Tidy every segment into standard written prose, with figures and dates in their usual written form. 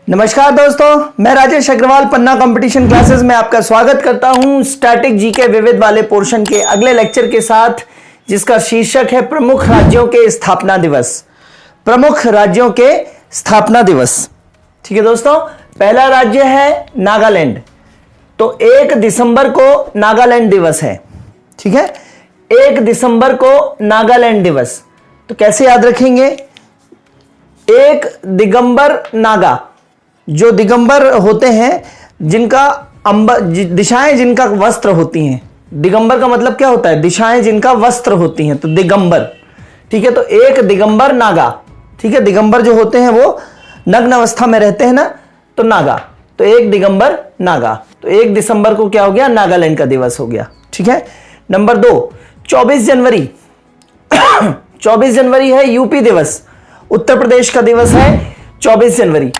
नमस्कार दोस्तों, मैं राजेश अग्रवाल पन्ना कंपटीशन क्लासेस में आपका स्वागत करता हूं स्टैटिक जीके विविध वाले पोर्शन के अगले लेक्चर के साथ, जिसका शीर्षक है प्रमुख राज्यों के स्थापना दिवस। प्रमुख राज्यों के स्थापना दिवस। ठीक है दोस्तों, पहला राज्य है नागालैंड। तो 1 दिसंबर को नागालैंड दिवस है। ठीक है, 1 दिसंबर को नागालैंड दिवस। तो कैसे याद रखेंगे? एक दिगंबर नागा, जो दिगंबर होते हैं, जिनका दिशाएं जिनका वस्त्र होती हैं। दिगंबर का मतलब क्या होता है? दिशाएं जिनका वस्त्र होती हैं, तो दिगंबर। ठीक है, तो एक दिगंबर नागा। ठीक है, दिगंबर जो होते हैं वो नग्न अवस्था में रहते हैं ना, तो नागा। तो 1 दिगंबर नागा। तो 1 दिसंबर को क्या हो गया? नागालैंड का दिवस हो गया। ठीक है। नंबर 2, 24 जनवरी 24 जनवरी है यूपी दिवस। उत्तर प्रदेश का दिवस है 24 जनवरी।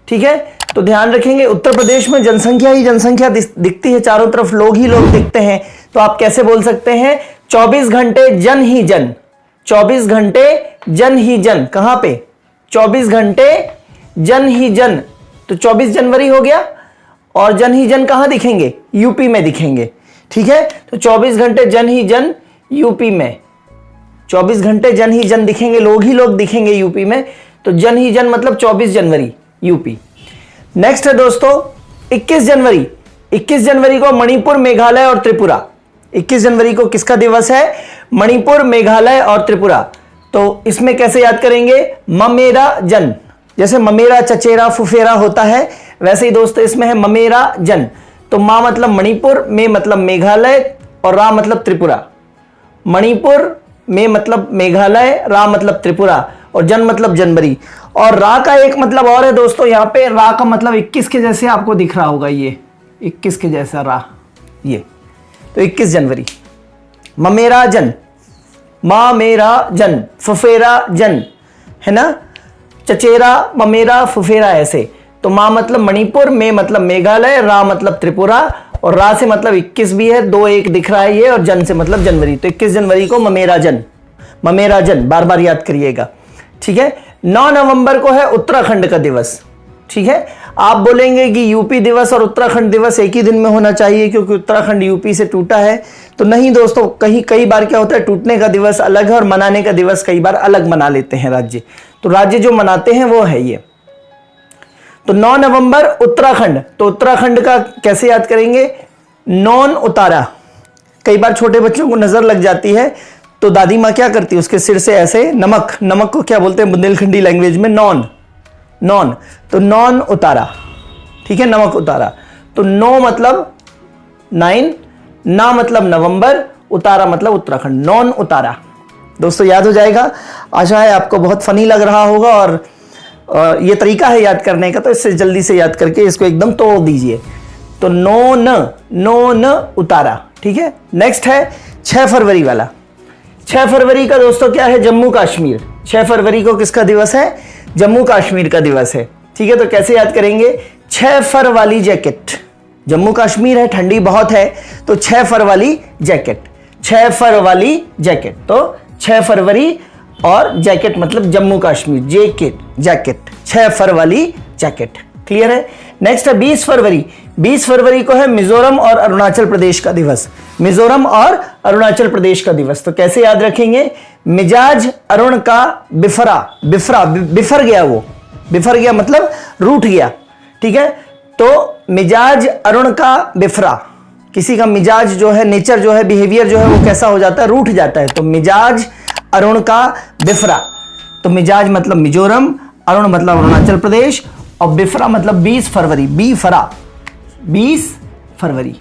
ठीक है, तो ध्यान रखेंगे, उत्तर प्रदेश में जनसंख्या ही जनसंख्या दिखती है, चारों तरफ लोग ही लोग दिखते हैं। तो आप कैसे बोल सकते हैं? 24 घंटे जन ही जन। 24 घंटे जन ही जन। कहां पे? 24 घंटे जन ही जन। तो 24 जनवरी हो गया। और जन ही जन कहां दिखेंगे? यूपी में दिखेंगे। ठीक है, तो 24 घंटे जन ही जन यूपी में। 24 घंटे जन ही जन दिखेंगे, लोग ही लोग दिखेंगे यूपी में। तो जन ही जन मतलब 24 जनवरी यूपी। नेक्स्ट है दोस्तों 21 जनवरी। 21 जनवरी को मणिपुर, मेघालय और त्रिपुरा। 21 जनवरी को किसका दिवस है? मणिपुर, मेघालय और त्रिपुरा। तो इसमें कैसे याद करेंगे? ममेरा जन। जैसे ममेरा, चचेरा, फुफेरा होता है, वैसे ही दोस्तों इसमें है ममेरा जन। तो मा मतलब मणिपुर, मे मतलब मेघालय और रा मतलब त्रिपुरा। मणिपुर, मे मतलब मेघालय, रा मतलब त्रिपुरा और जन मतलब जनवरी। और रा का एक मतलब और है दोस्तों, यहां पे रा का मतलब 21 के जैसे आपको दिख रहा होगा, ये 21 के जैसा रा, ये। तो 21 जनवरी। ममेरा जन, मा मेरा जन, फुफेरा जन, है ना। चचेरा, ममेरा, फुफेरा ऐसे। तो मा मतलब मणिपुर, मे मतलब मेघालय, रा मतलब त्रिपुरा और रा से मतलब 21 भी है, 2-1 दिख रहा है ये, और जन से मतलब जनवरी। तो 21 जनवरी को ममेरा जन, ममेरा जन बार बार याद करिएगा। ठीक है। 9 नवंबर को है उत्तराखंड का दिवस। ठीक है, आप बोलेंगे कि यूपी दिवस और उत्तराखंड दिवस एक ही दिन में होना चाहिए क्योंकि उत्तराखंड यूपी से टूटा है। तो नहीं दोस्तों, कई बार क्या होता है, टूटने का दिवस अलग है और मनाने का दिवस कई बार अलग मना लेते हैं राज्य। तो राज्य जो मनाते हैं वो है ये। तो 9 नवंबर उत्तराखंड। तो उत्तराखंड का कैसे याद करेंगे? नौन उतारा। कई बार छोटे बच्चों को नजर लग जाती है, तो दादी माँ क्या करती है, उसके सिर से ऐसे नमक, नमक को क्या बोलते हैं बुंदेलखंडी लैंग्वेज में? नौन। नौन, तो नौन उतारा। ठीक है, नमक उतारा। तो 9 मतलब 9, ना मतलब नवंबर, उतारा मतलब उत्तराखंड। नौन उतारा। दोस्तों याद हो जाएगा। आशा है आपको बहुत फनी लग रहा होगा और ये तरीका है याद करने का, तो इससे जल्दी से याद करके इसको एकदम तोड़ दीजिए। तो नौन उतारा। ठीक है। नेक्स्ट है 6 फरवरी वाला। 6 फरवरी का दोस्तों क्या है? जम्मू कश्मीर। 6 फरवरी को किसका दिवस है? जम्मू कश्मीर का दिवस है। ठीक है, तो कैसे याद करेंगे? 6 फर वाली जैकेट। जम्मू कश्मीर है, ठंडी बहुत है, तो 6 फर वाली जैकेट। 6 फर वाली जैकेट। तो 6 फरवरी और जैकेट मतलब जम्मू कश्मीर, जैकेट 6 फर वाली जैकेट। क्लियर है। नेक्स्ट है 20 फरवरी। 20 फरवरी को है मिजोरम और अरुणाचल प्रदेश का दिवस। मिजोरम और अरुणाचल प्रदेश का दिवस। तो कैसे याद रखेंगे? मिजाज अरुण का बिफर गया, वो बिफर गया मतलब रूठ गया। ठीक है, तो मिजाज अरुण का बिफरा। किसी का मिजाज जो है, नेचर जो है, बिहेवियर जो है, वो कैसा हो जाता है? रूठ जाता है। तो मिजाज अरुण का बिफरा। तो मिजाज मतलब मिजोरम, अरुण मतलब अरुणाचल प्रदेश और बिफरा मतलब 20 फरवरी। 20 फरवरी,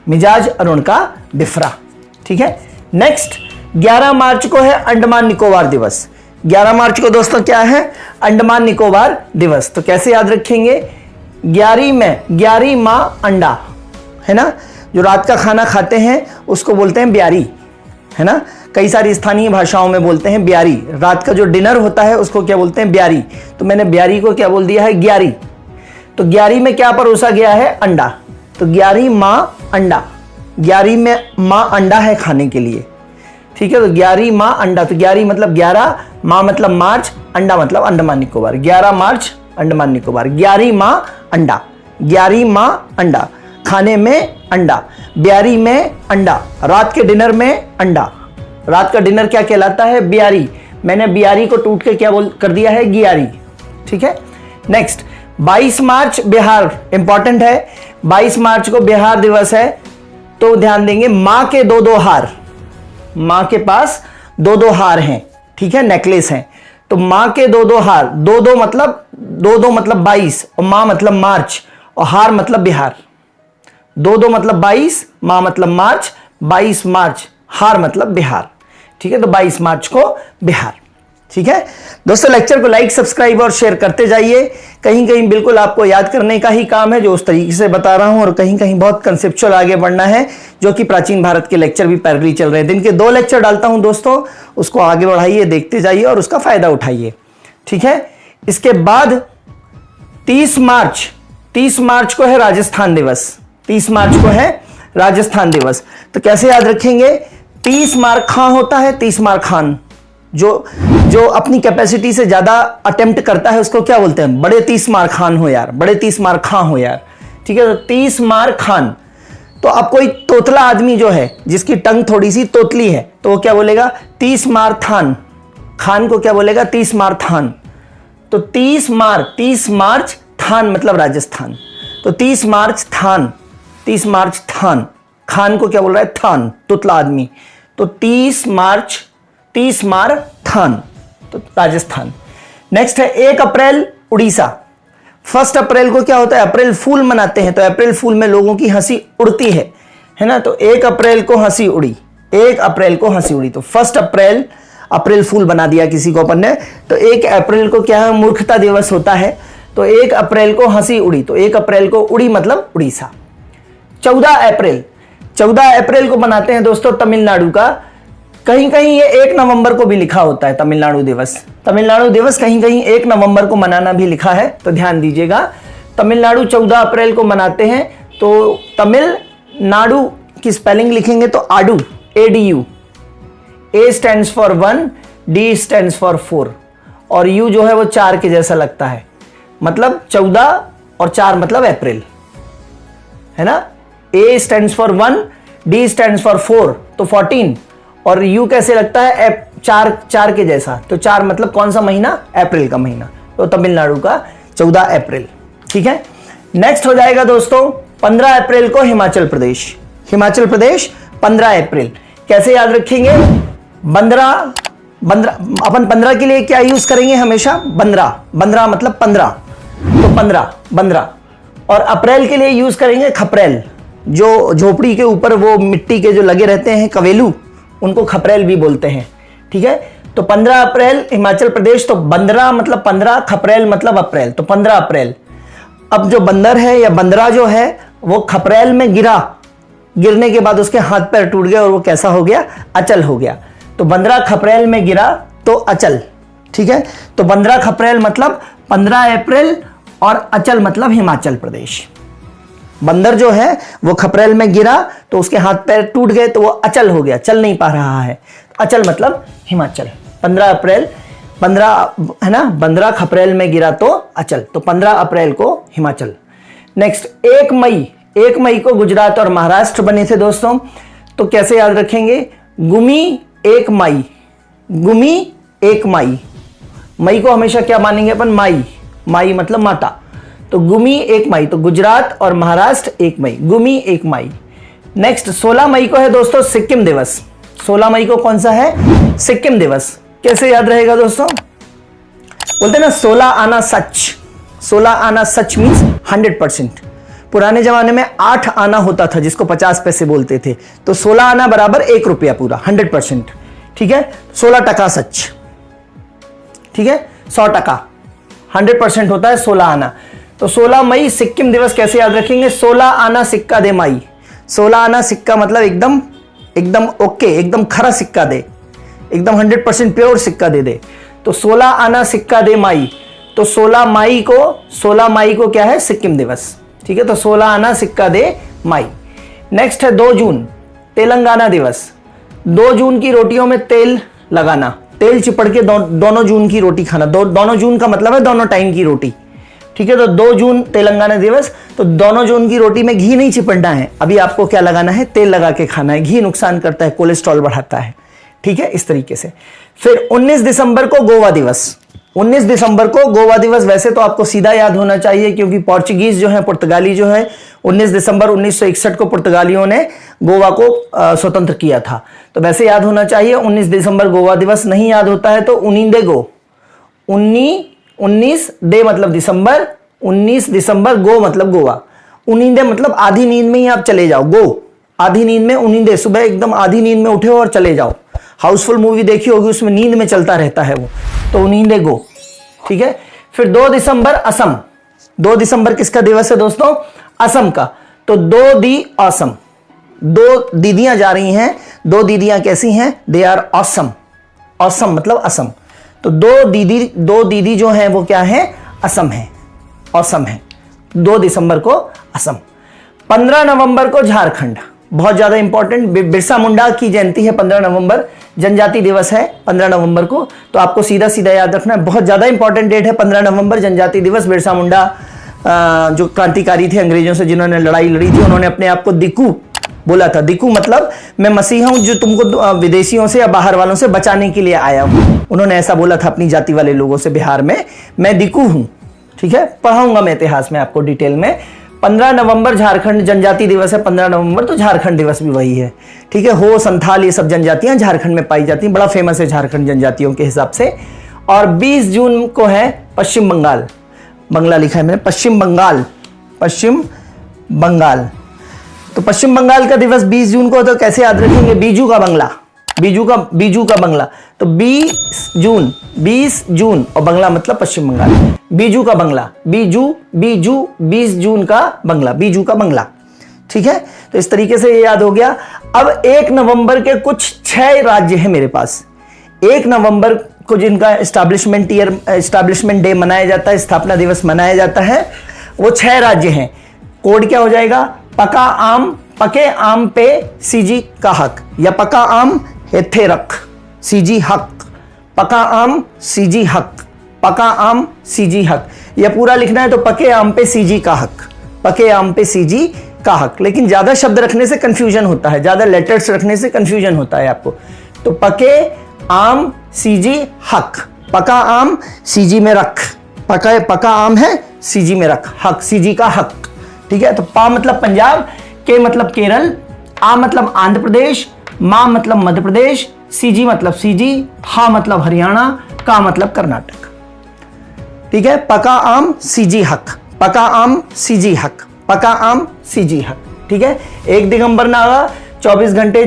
मिजाज अरुण का बिफरा। ठीक है। नेक्स्ट 11 मार्च को है अंडमान निकोबार दिवस। 11 मार्च को दोस्तों क्या है? अंडमान निकोबार दिवस। तो कैसे याद रखेंगे? 11 माँ अंडा, है ना। जो रात का खाना खाते हैं उसको बोलते हैं ब्यारी, है ना। कई सारी स्थानीय भाषाओं में बोलते हैं ब्यारी। रात का जो डिनर होता है उसको क्या बोलते हैं? ब्यारी। तो मैंने ब्यारी को क्या बोल दिया है? ग्यारी। तो ग्यारी में क्या परोसा गया है? अंडा। तो 11 माँ अंडा। 11 में माँ अंडा है खाने के लिए। ठीक है, तो 11 माँ अंडा। तो 11 मतलब 11, माँ मतलब मार्च, अंडा मतलब अंडमान निकोबार। 11 मार्च अंडमान निकोबार। 11 माँ अंडा, 11 माँ अंडा, खाने में अंडा, ब्यारी में अंडा, रात के डिनर में अंडा। रात का डिनर क्या कहलाता है? ब्यारी। मैंने ब्यारी को टूट के क्या कर दिया है? गियारी। ठीक है। नेक्स्ट 22 मार्च बिहार इंपॉर्टेंट है। 22 मार्च को बिहार दिवस है, तो ध्यान देंगे मां के दो हार, मां के पास दो हार हैं, ठीक है, नेकलेस हैं। तो मां के दो हार, दो मतलब 22 और मां मतलब मार्च और हार मतलब बिहार। दो मतलब 22, मां मतलब मार्च, 22 मार्च, हार मतलब बिहार। ठीक है, तो 22 मार्च को बिहार। ठीक है दोस्तों, लेक्चर को लाइक, सब्सक्राइब और शेयर करते जाइए। कहीं कहीं बिल्कुल आपको याद करने का ही काम है जो उस तरीके से बता रहा हूं, और कहीं कहीं बहुत कंसेप्चुअल आगे बढ़ना है, जो कि प्राचीन भारत के लेक्चर भी पैरेलली चल रहे हैं। दिन के 2 लेक्चर डालता हूं दोस्तों, उसको आगे बढ़ाइए, देखते जाइए और उसका फायदा उठाइए। ठीक है, इसके बाद 30 मार्च को है राजस्थान दिवस। 30 मार्च को है राजस्थान दिवस। तो कैसे याद रखेंगे? 30 मार खां होता है, 30 मार खान। जो अपनी कैपेसिटी से ज्यादा अटेम्प्ट करता है उसको क्या बोलते हैं? बड़े 30 मार खान हो यार, बड़े 30 मार खां हो यार। ठीक है, तो 30 मार खान। तो अब कोई तोतला आदमी जो है, जिसकी टंग थोड़ी सी तोतली है, तो वो क्या बोलेगा? 30 मार थान। खान को क्या बोलेगा? 30 मार थान। तो 30 मार्च थान मतलब राजस्थान। तो 30 मार्च थान, 30 मार्च थान। खान को क्या बोल रहा है? थान, तोतला आदमी। तो 30 मार थान, तो राजस्थान। नेक्स्ट है 1 अप्रैल उड़ीसा। 1 अप्रैल को क्या होता है? अप्रैल फूल मनाते हैं, तो अप्रैल फूल में लोगों की हंसी उड़ती है ना। तो 1 अप्रैल को हंसी उड़ी, 1 अप्रैल को हंसी उड़ी। तो 1 अप्रैल फूल बना दिया किसी को अपन ने। तो 1 अप्रैल को क्या है? मूर्खता दिवस होता है। तो 1 अप्रैल को हंसी उड़ी, तो 1 अप्रैल को उड़ी मतलब उड़ीसा। 14 अप्रैल को मनाते हैं दोस्तों तमिलनाडु का। कहीं कहीं ये 1 नवंबर को भी लिखा होता है तमिलनाडु दिवस। तमिलनाडु दिवस कहीं कहीं 1 नवंबर को मनाना भी लिखा है, तो ध्यान दीजिएगा। तमिलनाडु 14 अप्रैल को मनाते हैं। तो तमिलनाडु की स्पेलिंग लिखेंगे तो आडू, ADU। A stands for 1, D stands for 4 और U जो है वो 4 के जैसा लगता है, मतलब 14 और 4 मतलब अप्रैल, है ना। A stands for 1, D stands for 4 तो 14, और U कैसे लगता है? 4 के जैसा, तो 4 मतलब कौन सा महीना? अप्रैल का महीना। तो तमिलनाडु का 14 अप्रैल। ठीक है, नेक्स्ट हो जाएगा दोस्तों 15 अप्रैल को हिमाचल प्रदेश। 15 अप्रैल कैसे याद रखेंगे? 15 अपन 15 के लिए क्या यूज करेंगे? हमेशा 15 मतलब 15, तो 15। और अप्रैल के लिए यूज करेंगे खपरेल। जो झोपड़ी के ऊपर वो मिट्टी के जो लगे रहते हैं कवेलू, उनको खपरेल भी बोलते हैं। ठीक है, तो 15 अप्रैल हिमाचल प्रदेश। तो 15 मतलब 15, खपरेल मतलब अप्रैल, तो 15 अप्रैल। अब जो बंदर है या बंदरा जो है वो खपरेल में गिरने के बाद उसके हाथ पैर टूट गए और वो कैसा हो गया? अचल हो गया। तो बंदरा खपरेल में गिरा तो अचल। ठीक है, तो 15 खपरेल मतलब 15 अप्रैल और अचल मतलब हिमाचल प्रदेश। बंदर जो है वो खपरेल में गिरा तो उसके हाथ पैर टूट गए तो वो अचल हो गया, चल नहीं पा रहा है। अचल मतलब हिमाचल। 15 अप्रैल, 15 है ना, 15 खपरेल में गिरा तो अचल, तो 15 अप्रैल को हिमाचल। नेक्स्ट 1 मई को गुजरात और महाराष्ट्र बने थे दोस्तों। तो कैसे याद रखेंगे? गुमी 1 मई, गुमी 1 मई। मई को हमेशा क्या मानेंगे अपन? माई मतलब माता। तो गुमी 1 मई, तो गुजरात और महाराष्ट्र 1 मई, गुमी 1 मई। नेक्स्ट 16 मई को है दोस्तों सिक्किम दिवस। 16 मई को कौन सा है? सिक्किम दिवस। कैसे याद रहेगा दोस्तों? बोलते ना 16 आना सच। 16 आना सच मीन्स 100%। पुराने जमाने में 8 आना होता था जिसको 50 पैसे बोलते थे, तो 16 आना बराबर 1 रुपया पूरा, 100%। ठीक है, 16 टका सच। ठीक है, 100 टका 100% होता है 16 आना। तो 16 मई सिक्किम दिवस कैसे याद रखेंगे? 16 आना सिक्का दे माई। 16 आना सिक्का मतलब एकदम ओके, एकदम खरा सिक्का दे, एकदम 100% प्योर सिक्का दे दे। तो 16 आना सिक्का दे माई। तो 16 मई को क्या है? सिक्किम दिवस। ठीक है, तो 16 आना सिक्का दे माई। नेक्स्ट है 2 जून तेलंगाना दिवस। 2 जून की रोटियों में तेल लगाना, तेल चिपड़ के दोनों जून की रोटी खाना। दोनों जून का मतलब है दोनों टाइम की रोटी। ठीक है। तो 2 जून तेलंगाना दिवस, तो दोनों जून की रोटी में घी नहीं चिपड़ना है, अभी आपको क्या लगाना है, तेल लगा के खाना है। घी नुकसान करता है, कोलेस्ट्रॉल बढ़ाता है, ठीक है, इस तरीके से। फिर 19 दिसंबर को गोवा दिवस। 19 दिसंबर को गोवा दिवस वैसे तो आपको सीधा याद होना चाहिए, क्योंकि पोर्चुगीज जो है, पुर्तगाली जो है, 19 दिसंबर 1961 को पुर्तगालियों ने गोवा को स्वतंत्र किया था, तो वैसे याद होना चाहिए। 19 दिसंबर गोवा दिवस नहीं याद होता है तो उनिंदे गो, 19 दे मतलब दिसंबर, 19 दिसंबर गो मतलब गोवा। उनिंदे मतलब आधी नींद में ही आप चले जाओ, गो आधी नींद में, उनिंदे सुबह एकदम आधी नींद में उठे हो और चले जाओ। हाउसफुल मूवी देखी होगी, उसमें नींद में चलता रहता है वो, तो उनिंदे गो, ठीक है। फिर 2 दिसंबर असम। 2 दिसंबर किसका दिवस है दोस्तों, असम का। तो 2 दी असम, 2 दीदियां जा रही हैं। 2 दीदियां कैसी हैं, दे आर ऑसम। ऑसम मतलब असम, तो 2 दीदी जो हैं वो क्या है, असम है, असम है। 2 दिसंबर को असम। 15 नवंबर को झारखंड, बहुत ज्यादा इंपॉर्टेंट, बिरसा मुंडा की जयंती है 15 नवंबर, जनजाति दिवस है 15 नवंबर को, तो आपको सीधा सीधा याद रखना है, बहुत ज्यादा इंपॉर्टेंट डेट है 15 नवंबर, जनजाति दिवस। बिरसा मुंडा जो क्रांतिकारी थे अंग्रेजों से, जिन्होंने लड़ाई लड़ी थी, उन्होंने अपने आप को दिक्कू बोला था। दिक्कू मतलब मैं मसीहा हूं जो तुमको विदेशियों से या बाहर वालों से बचाने के लिए आया हूं, उन्होंने ऐसा बोला था अपनी जाति वाले लोगों से बिहार में, मैं दिक्कू हूं, ठीक है। पढ़ाऊंगा मैं इतिहास में आपको डिटेल में। 15 नवंबर झारखंड जनजाति दिवस है, 15 नवंबर, तो झारखंड दिवस भी वही है, ठीक है। हो, संथाल, ये सब जनजातियां झारखंड में पाई जाती हैं, बड़ा फेमस है झारखंड जनजातियों के हिसाब से। और 20 जून को है पश्चिम बंगाल, बंगला लिखा है मैंने, पश्चिम बंगाल, पश्चिम बंगाल। तो पश्चिम बंगाल का दिवस 20 जून को, तो कैसे याद रखेंगे, बीजू का बंगला, बीजू का बंगला, तो 20 जून और बंगला मतलब पश्चिम बंगाल, बीजू का बंगला, बीजू 20 जून का बंगला, बीजू का बंगला, ठीक है। तो इस तरीके से ये याद हो गया। अब 1 नवंबर के कुछ 6 राज्य हैं मेरे पास। 1 नवंबर को जिनका एस्टैब्लिशमेंट डे मनाया जाता है, स्थापना दिवस मनाया जाता है, वो 6 राज्य हैं। कोड क्या हो जाएगा, पका आम, पके आम पे सीजी का हक, या पका आम हेथे रख सीजी हक, पका आम सीजी हक, पका आम सीजी हक, यह पूरा लिखना है। तो पके आम पे सीजी का हक, पके आम पे सीजी का हक। लेकिन ज्यादा शब्द रखने से कंफ्यूजन होता है, ज्यादा लेटर्स रखने से कंफ्यूजन होता है आपको। तो पके आम सीजी हक, पका आम सीजी में रख, पका आम है सीजी में रख, हक सीजी का हक, ठीक है। तो पा मतलब पंजाब, के मतलब केरल, आ मतलब आंध्र प्रदेश, मा मतलब मध्य प्रदेश, सीजी मतलब सीजी, हा मतलब हरियाणा, का मतलब कर्नाटक, ठीक है। पका आम सीजी हक, पका आम सीजी हक, पका आम सीजी हक, ठीक है। 1 दिगंबर नागा, 24 घंटे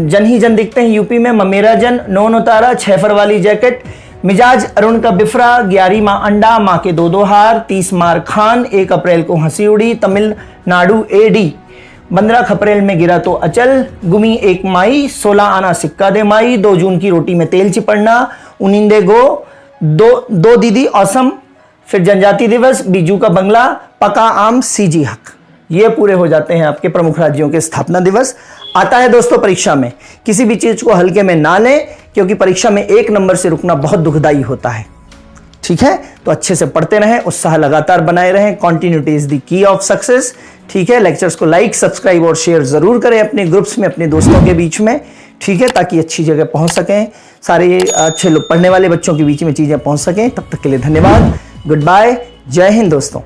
जन ही जन दिखते हैं यूपी में, ममेरा जन, नोन उतारा, 6 फर वाली जैकेट, मिजाज अरुण का बिफरा, 11 माँ अंडा, माँ के 2 हार, 30 मार खान, 1 अप्रैल को हंसी उड़ी, तमिलनाडु एडी, 15 अप्रैल में गिरा तो अचल, गुमी 1 माई, 16 आना सिक्का दे माई, 2 जून की रोटी में तेल चिपड़ना, उनिंदे गो, 2 दीदी असम, फिर जनजाति दिवस, बीजू का बंगला, पका आम सीजी हक। ये पूरे हो जाते हैं आपके प्रमुख राज्यों के स्थापना दिवस। आता है दोस्तों परीक्षा में, किसी भी चीज को हल्के में ना लें, क्योंकि परीक्षा में 1 नंबर से रुकना बहुत दुखदाई होता है, ठीक है। तो अच्छे से पढ़ते रहें, उत्साह लगातार बनाए रहें, continuity is the key of success, ठीक है। लेक्चर्स को लाइक, सब्सक्राइब और शेयर जरूर करें अपने ग्रुप्स में, अपने दोस्तों के बीच में, ठीक है, ताकि अच्छी जगह पहुंच सकें, सारे अच्छे लोग पढ़ने वाले बच्चों के बीच में चीजें पहुंच सकें। तब तक के लिए धन्यवाद, गुड बाय, जय हिंद दोस्तों।